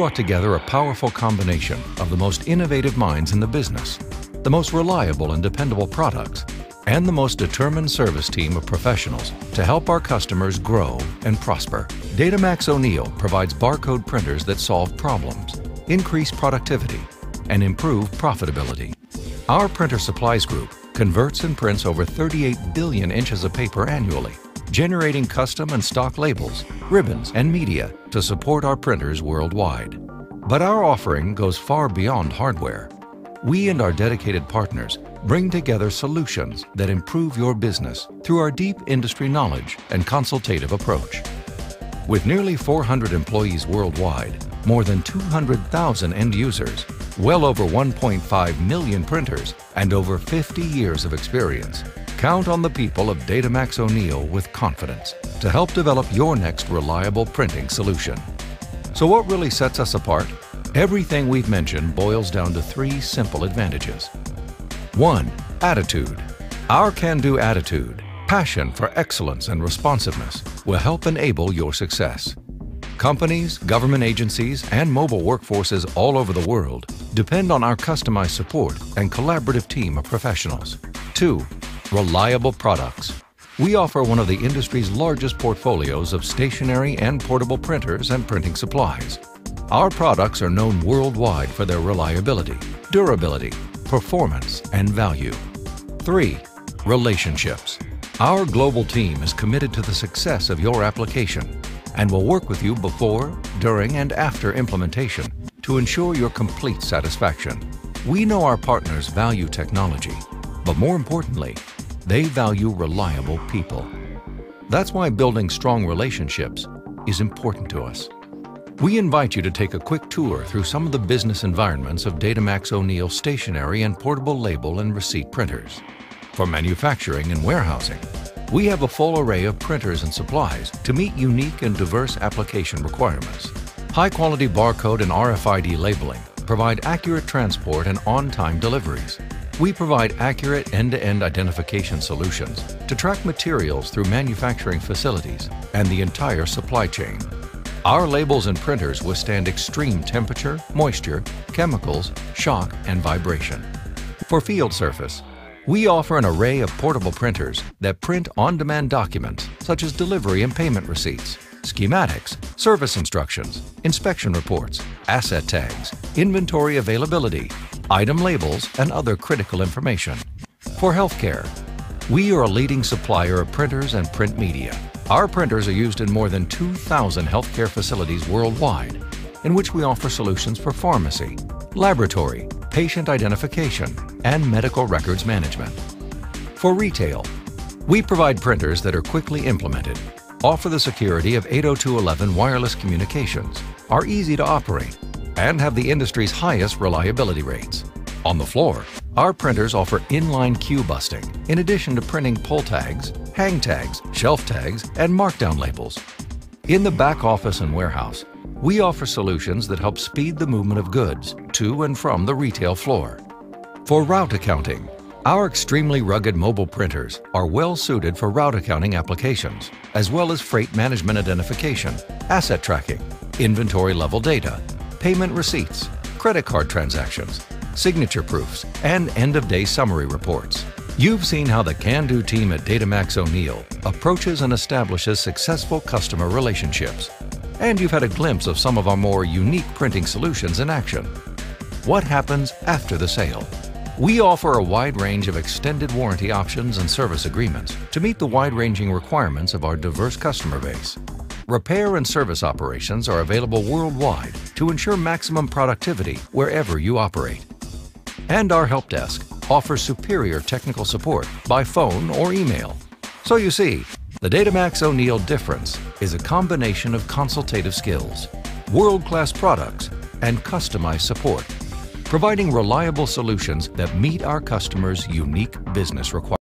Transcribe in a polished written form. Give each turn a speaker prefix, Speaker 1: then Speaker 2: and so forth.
Speaker 1: brought together a powerful combination of the most innovative minds in the business, the most reliable and dependable products, and the most determined service team of professionals to help our customers grow and prosper. Datamax O'Neil provides barcode printers that solve problems, increase productivity, and improve profitability. Our Printer Supplies Group converts and prints over 38 billion inches of paper annually, generating custom and stock labels, ribbons, and media to support our printers worldwide. But our offering goes far beyond hardware. We and our dedicated partners bring together solutions that improve your business through our deep industry knowledge and consultative approach. With nearly 400 employees worldwide, more than 200,000 end users, well over 1.5 million printers, and over 50 years of experience, count on the people of Datamax O'Neil with confidence to help develop your next reliable printing solution. So what really sets us apart? Everything we've mentioned boils down to 3 simple advantages. 1. Attitude. Our can-do attitude, passion for excellence and responsiveness will help enable your success. Companies, government agencies, and mobile workforces all over the world depend on our customized support and collaborative team of professionals. 2. Reliable products. We offer one of the industry's largest portfolios of stationary and portable printers and printing supplies. Our products are known worldwide for their reliability, durability, performance, and value. 3. Relationships. Our global team is committed to the success of your application and will work with you before, during, and after implementation to ensure your complete satisfaction. We know our partners value technology, but more importantly, they value reliable people. That's why building strong relationships is important to us. We invite you to take a quick tour through some of the business environments of Datamax O'Neil stationary and portable label and receipt printers. For manufacturing and warehousing, we have a full array of printers and supplies to meet unique and diverse application requirements. High-quality barcode and RFID labeling provide accurate transport and on-time deliveries. We provide accurate end-to-end identification solutions to track materials through manufacturing facilities and the entire supply chain. Our labels and printers withstand extreme temperature, moisture, chemicals, shock, and vibration. For field service, we offer an array of portable printers that print on-demand documents such as delivery and payment receipts, schematics, service instructions, inspection reports, asset tags, inventory availability, item labels, and other critical information. For healthcare, we are a leading supplier of printers and print media. Our printers are used in more than 2,000 healthcare facilities worldwide, in which we offer solutions for pharmacy, laboratory, patient identification, and medical records management. For retail, we provide printers that are quickly implemented, offer the security of 802.11 wireless communications, are easy to operate, and have the industry's highest reliability rates. On the floor, our printers offer inline queue busting, in addition to printing pull tags, hang tags, shelf tags, and markdown labels. In the back office and warehouse, we offer solutions that help speed the movement of goods to and from the retail floor. For route accounting, our extremely rugged mobile printers are well suited for route accounting applications, as well as freight management identification, asset tracking, inventory level data, payment receipts, credit card transactions, signature proofs, and end-of-day summary reports. You've seen how the can-do team at Datamax O'Neil approaches and establishes successful customer relationships. And you've had a glimpse of some of our more unique printing solutions in action. What happens after the sale? We offer a wide range of extended warranty options and service agreements to meet the wide-ranging requirements of our diverse customer base. Repair and service operations are available worldwide to ensure maximum productivity wherever you operate. And our help desk offers superior technical support by phone or email. So you see, the Datamax O'Neil difference is a combination of consultative skills, world-class products, and customized support, providing reliable solutions that meet our customers' unique business requirements.